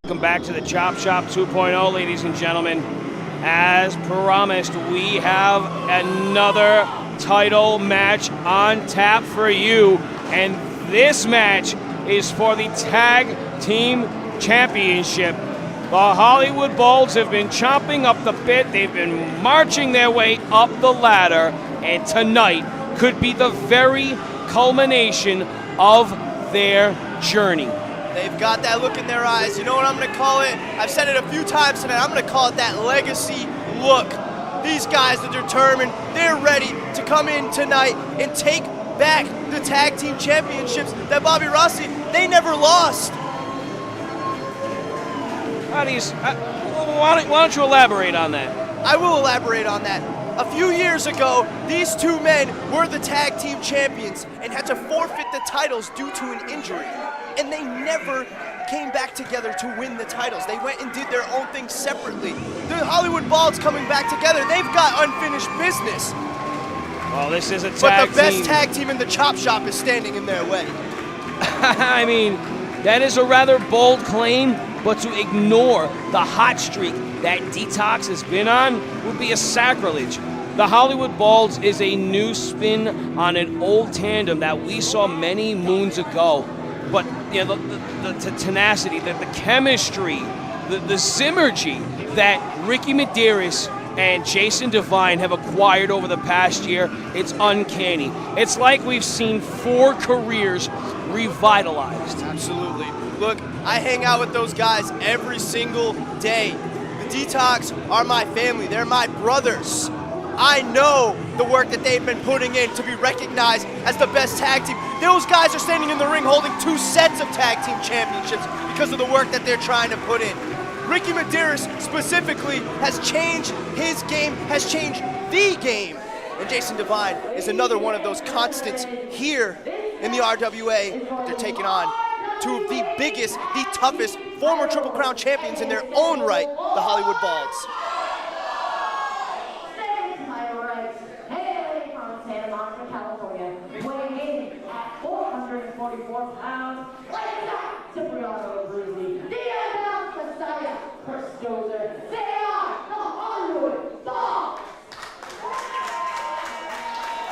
Welcome back to the Chop Shop 2.0, ladies and gentlemen. As promised, we have another title match on tap for you, and this match is for the Tag Team Championship. The Hollywood Bulls have been chomping up the bit. They've been marching their way up the ladder, and tonight could be the very culmination of their journey. They've got that look in their eyes. You know what I'm going to call it? I've said it a few times tonight. I'm going to call it that legacy look. These guys are determined. They're ready to come in tonight and take back the Tag Team Championships that Bobby Rossi, they never lost. Why don't you elaborate on that? I will elaborate on that. A few years ago, these two men were the Tag Team Champions and had to forfeit the titles due to an injury. And they never came back together to win the titles. They went and did their own thing separately. The Hollywood Bulls coming back together, they've got unfinished business. Well, this is a tag But the best team. tag team in the Chop Shop is standing in their way. I mean, that is a rather bold claim, but to ignore the hot streak that Detox has been on would be a sacrilege. The Hollywood Bulls is a new spin on an old tandem that we saw many moons ago. But you know, the tenacity, the chemistry, the synergy that Ricky Medeiros and Jason Devine have acquired over the past year, it's uncanny. It's like we've seen 4 careers revitalized. Absolutely. Look, I hang out with those guys every single day. The Detox are my family. They're my brothers. I know the work that they've been putting in to be recognized as the best tag team. Those guys are standing in the ring holding 2 sets of tag team championships because of the work that they're trying to put in. Ricky Medeiros specifically has changed his game, has changed the game. And Jason Devine is another one of those constants here in the RWA. They're taking on 2 of the biggest, the toughest former Triple Crown champions in their own right, the Hollywood Bulls.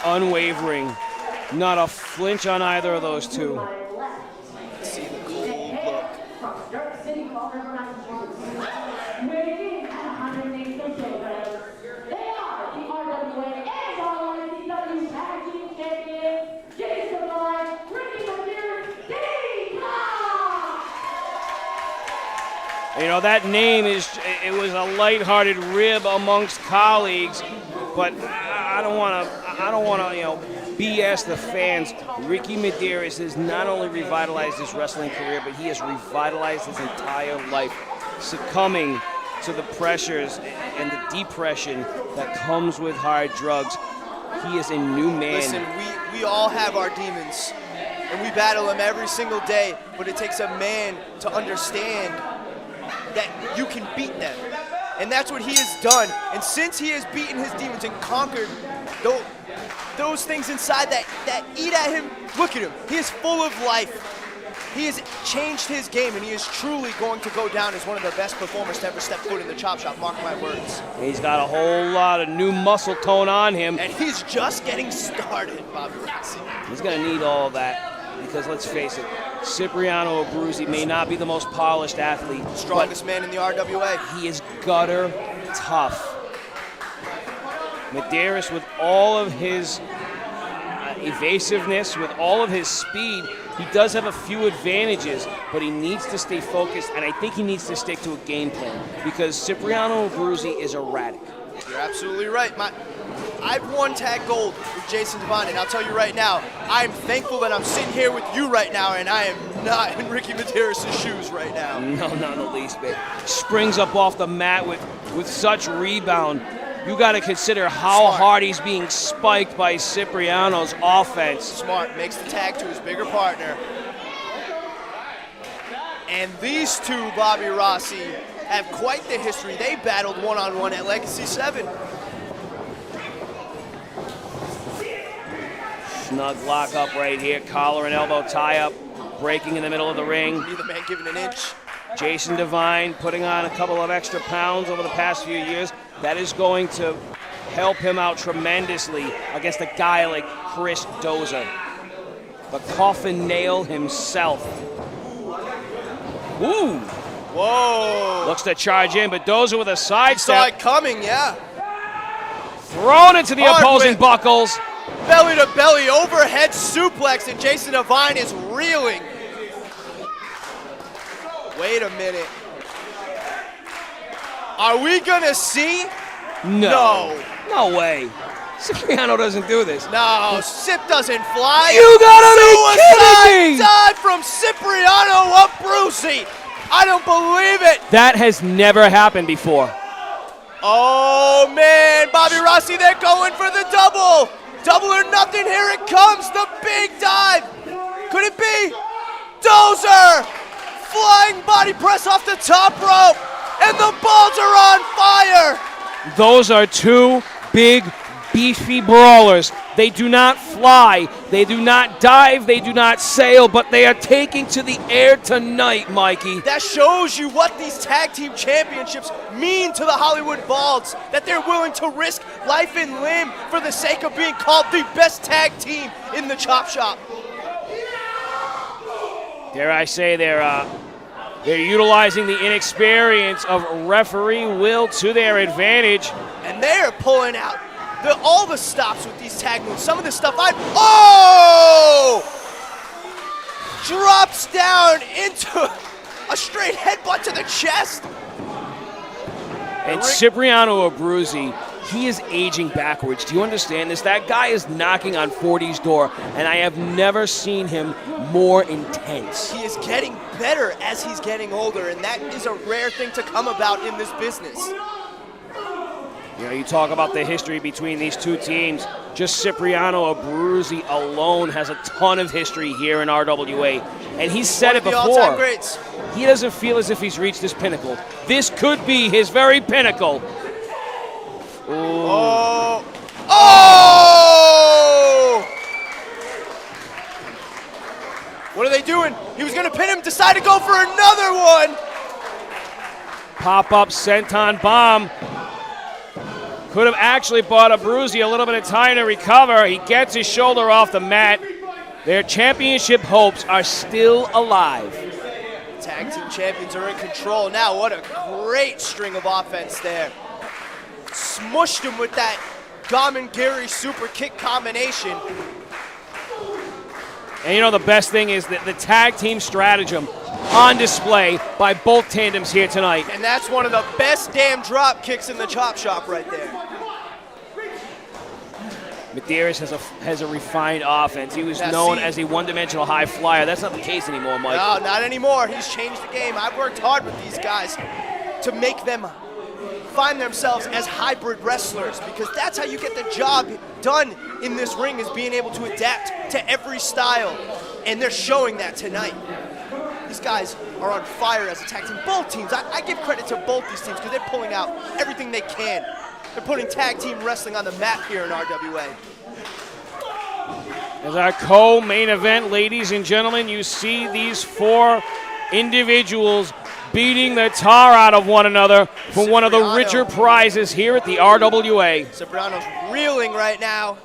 Unwavering, not a flinch on either of those two. See the cool look. You know, that name it was a lighthearted rib amongst colleagues, but I don't want to, you know, BS the fans. Ricky Medeiros has not only revitalized his wrestling career, but he has revitalized his entire life, succumbing to the pressures and the depression that comes with hard drugs. He is a new man. Listen, we all have our demons, and we battle them every single day, but it takes a man to understand that you can beat them. And that's what he has done. And since he has beaten his demons and conquered those things inside that eat at him, look at him. He is full of life. He has changed his game, and he is truly going to go down as one of the best performers to ever step foot in the Chop Shop, mark my words. He's got a whole lot of new muscle tone on him. And he's just getting started, Bobby Rossi. He's going to need all of that. Because let's face it, Cipriano Abruzzi may not be the most polished athlete. Strongest man in the RWA. He is gutter tough. Medeiros, with all of his evasiveness, with all of his speed, he does have a few advantages, but he needs to stay focused, and I think he needs to stick to a game plan because Cipriano Abruzzi is erratic. You're absolutely right. I've won tag gold with Jason Devine, and I'll tell you right now, I'm thankful that I'm sitting here with you right now, and I am not in Ricky Medeiros' shoes right now. No, not in the least bit. Springs up off the mat with such rebound. You got to consider how hard he's being spiked by Cipriano's offense. Smart, makes the tag to his bigger partner. And these two, Bobby Rossi, have quite the history. They battled one-on-one at Legacy XII. Snug lock up right here, collar and elbow tie up, breaking in the middle of the ring. Neither man giving an inch. Jason Devine putting on a couple of extra pounds over the past few years. That is going to help him out tremendously against a guy like Chris Dozer. The coffin nail himself. Ooh. Whoa. Looks to charge in, but Dozer with a sidestep. Saw it coming, yeah. Thrown into the opposing buckles. Belly to belly, overhead suplex, and Jason Devine is reeling. Wait a minute. Are we gonna see? No. No way. Cipriano doesn't do this. No, Sip doesn't fly. You gotta be kidding me! Dive from Cipriano up Brucey. I don't believe it. That has never happened before. Oh man, Bobby Rossi, they're going for the double. Double or nothing, here it comes, the big dive. Could it be? Dozer, flying body press off the top rope, and the balls are on fire. Those are two big, beefy brawlers. They do not fly, they do not dive, they do not sail, but they are taking to the air tonight, Mikey. That shows you what these tag team championships mean to the Hollywood Balds, that they're willing to risk life and limb for the sake of being called the best tag team in the Chop Shop. Dare I say they're utilizing the inexperience of referee Will to their advantage. And they're pulling out all the stops with these tag moves. Some of the stuff oh! Drops down into a straight headbutt to the chest. And Cipriano Abruzzi, he is aging backwards. Do you understand this? That guy is knocking on 40's door, and I have never seen him more intense. He is getting better as he's getting older, and that is a rare thing to come about in this business. You know, you talk about the history between these two teams. Just Cipriano Abruzzi alone has a ton of history here in RWA. And he's said it before. All-time greats. He doesn't feel as if he's reached his pinnacle. This could be his very pinnacle. Ooh. Oh! Oh! What are they doing? He was going to pin him, decide to go for another one. Pop-up senton bomb. Could have actually bought Abruzzi a little bit of time to recover. He gets his shoulder off the mat. Their championship hopes are still alive. Tag team champions are in control now. What a great string of offense there. Smushed him with that Gamengiri super kick combination. And you know the best thing is that the tag team stratagem on display by both tandems here tonight. And that's one of the best damn drop kicks in the Chop Shop right there. Medeiros has a refined offense. He was known as a one-dimensional high flyer. That's not the case anymore, Mike. No, not anymore. He's changed the game. I've worked hard with these guys to make them find themselves as hybrid wrestlers, because that's how you get the job done in this ring, is being able to adapt to every style. And they're showing that tonight. These guys are on fire as a tag team. Both teams, I give credit to both these teams because they're pulling out everything they can. They're putting tag team wrestling on the map here in RWA. As our co-main event, ladies and gentlemen, you see these four individuals beating the tar out of one another for one of the richer prizes here at the RWA. Cipriano's reeling right now.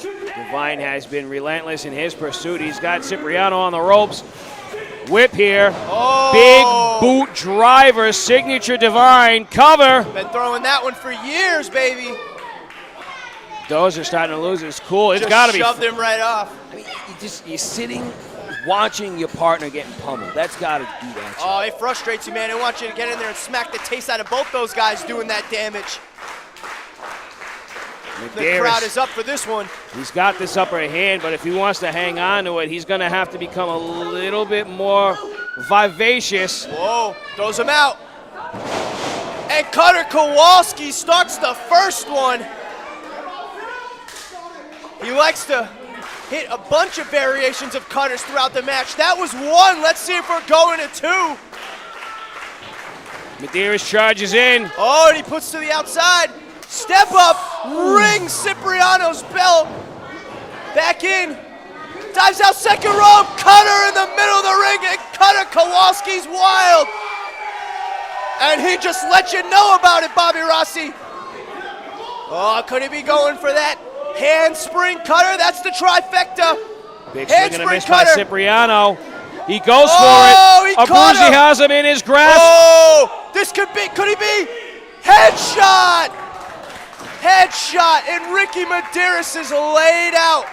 Devine has been relentless in his pursuit. He's got Cipriano on the ropes. Whip here. Oh. Big boot driver, signature Devine. Cover. Been throwing that one for years, baby. Those are starting to lose his cool. It's Just got to be. shoved him right off. I mean, you're sitting, watching your partner getting pummeled. That's got to do that. Oh, it frustrates you, man. I want you to get in there and smack the taste out of both those guys doing that damage. The crowd is up for this one. He's got this upper hand, but if he wants to hang on to it, he's going to have to become a little bit more vivacious. Whoa, throws him out. And Cutter Kowalski starts the first one. He likes to hit a bunch of variations of cutters throughout the match. That was one. Let's see if we're going to two. Medeiros charges in. Oh, and he puts to the outside. Step up, rings Cipriano's belt. Back in, dives out second rope, cutter in the middle of the ring, and cutter. Kowalski's wild. And he just let you know about it, Bobby Rossi. Oh, could he be going for that handspring cutter? That's the trifecta. Big swing and a Handspring miss by cutter. Cipriano. He goes Oh, for it. he caught Abruzzi him. has him in his grasp. Oh, this could he be? Headshot! Headshot, and Ricky Medeiros is laid out.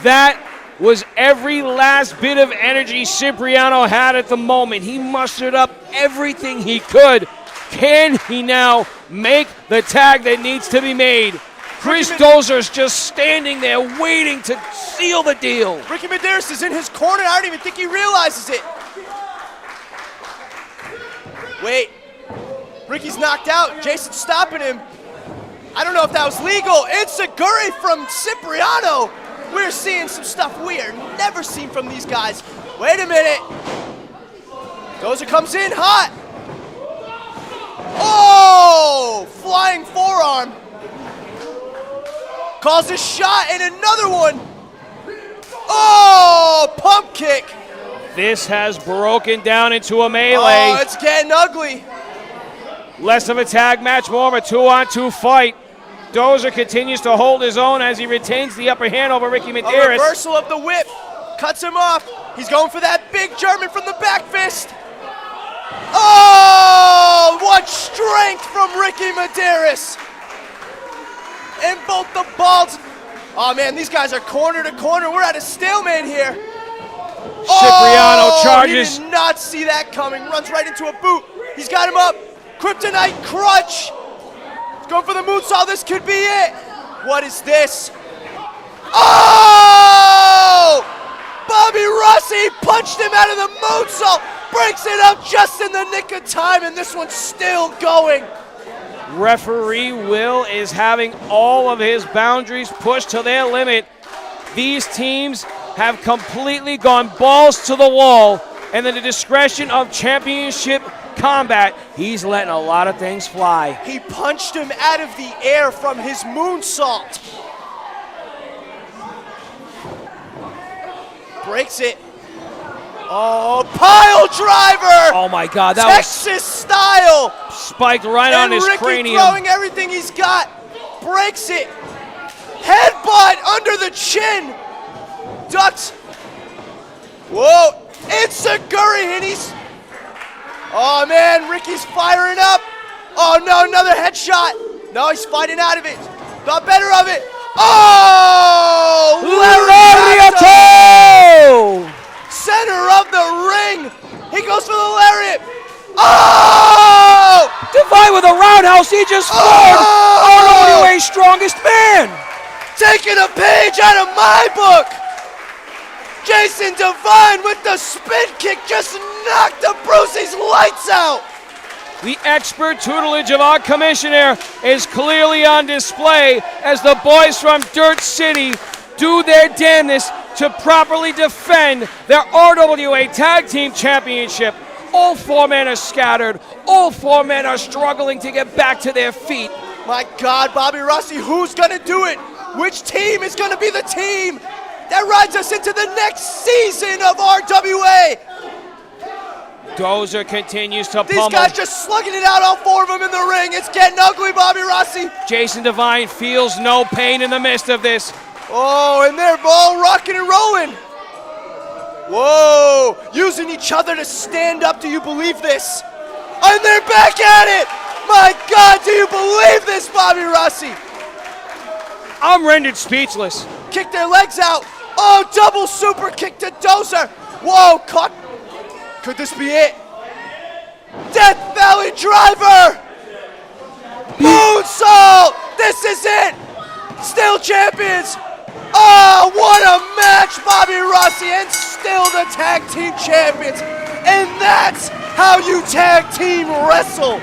That was every last bit of energy Cipriano had at the moment. He mustered up everything he could. Can he now make the tag that needs to be made? Chris Dozer's just standing there waiting to seal the deal. Ricky Medeiros is in his corner. I don't even think he realizes it. Wait. Ricky's knocked out. Jason's stopping him. I don't know if that was legal. Enziguri from Cipriano. We're seeing some stuff we are never seen from these guys. Wait a minute. Dozer comes in hot. Oh! Flying forearm. Calls a shot and another one. Oh! Pump kick. This has broken down into a melee. Oh, it's getting ugly. Less of a tag match, more of a 2-on-2 fight. Dozer continues to hold his own as he retains the upper hand over Ricky A Medeiros. reversal of the whip. Cuts him off. He's going for that big German from the back fist. Oh! What strength from Ricky Medeiros. And both the balls. Oh, man, these guys are corner to corner. We're at a stalemate here. Cipriano charges. He did not see that coming. Runs right into a boot. He's got him up. Kryptonite crutch. He's going for the moonsault. This could be it. What is this? Oh! Bobby Rossi punched him out of the moonsault. Breaks it up just in the nick of time, and this one's still going. Referee Will is having all of his boundaries pushed to their limit. These teams have completely gone balls to the wall, and in the discretion of championship combat, he's letting a lot of things fly. He punched him out of the air from his moonsault. Breaks it. Oh, pile driver! Oh my God, that Texas style! was spiked right on his Ricky cranium. throwing everything he's got. Breaks it. Headbutt under the chin. Ducks. Whoa. Enziguri, and he's... Oh, man, Ricky's firing up. Oh, no, another headshot. No, he's fighting out of it. Got better of it. Oh! Lariato! Center of the ring. He goes for the lariat. Oh! Divine with a roundhouse. He just floored RWA's strongest man. Taking a page out of my book. Jason Devine with the spin kick just knocked Abruzzi's lights out. The expert tutelage of our commissioner is clearly on display as the boys from Dirt City do their damnedest to properly defend their RWA Tag Team Championship. All four men are scattered. All four men are struggling to get back to their feet. My God, Bobby Rossi, who's gonna do it? Which team is gonna be the team that rides us into the next season of RWA? Dozer continues to These pummel. guys just slugging it out, all four of them in the ring. It's getting ugly, Bobby Rossi. Jason Devine feels no pain in the midst of this. Oh, and they're all rocking and rolling. Whoa, using each other to stand up. Do you believe this? And they're back at it. My God, do you believe this, Bobby Rossi? I'm rendered speechless. Kick their legs out. Oh, double super kick to Dozer. Whoa, caught. Could this be it? Death Valley Driver. Moonsault. This is it. Still champions. Oh, what a match, Bobby Rossi, and still the tag team champions. And that's how you tag team wrestle.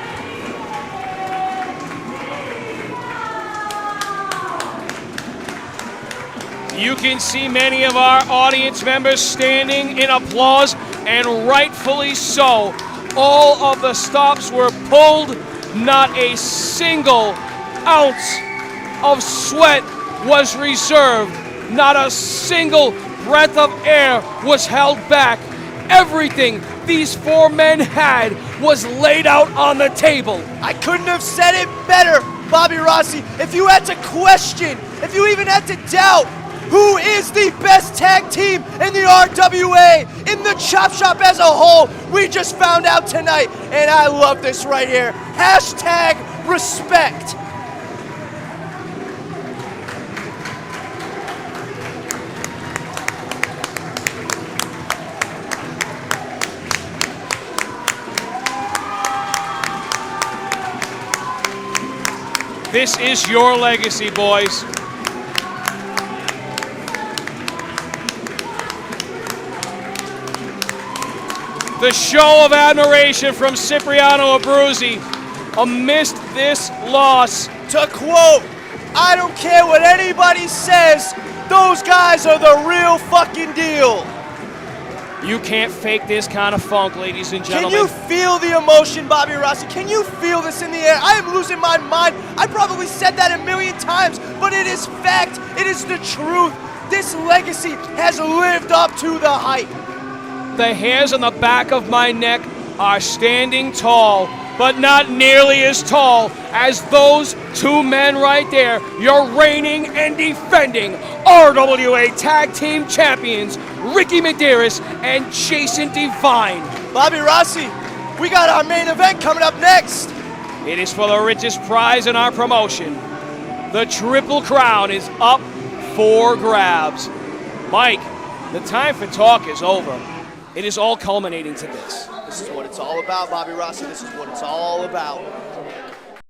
You can see many of our audience members standing in applause, and rightfully so. All of the stops were pulled. Not a single ounce of sweat was reserved. Not a single breath of air was held back. Everything these four men had was laid out on the table. I couldn't have said it better, Bobby Rossi. If you had to question, if you even had to doubt, who is the best tag team in the RWA, in the Chop Shop as a whole, we just found out tonight, and I love this right here. Hashtag respect. This is your legacy, boys. The show of admiration from Cipriano Abruzzi amidst this loss. To quote, I don't care what anybody says, those guys are the real fucking deal. You can't fake this kind of funk, ladies and Can gentlemen. you feel the emotion, Bobby Rossi? Can you feel this in the air? I am losing my mind. I probably said that a million times, but it is fact. It is the truth. This legacy has lived up to the hype. The hairs on the back of my neck are standing tall, but not nearly as tall as those two men right there, your reigning and defending RWA Tag Team Champions, Ricky Medeiros and Jason Devine. Bobby Rossi, we got our main event coming up next. It is for the richest prize in our promotion. The Triple Crown is up for grabs. Mike, the time for talk is over. It is all culminating to this. This is what it's all about, Bobby Rossi. This is what it's all about.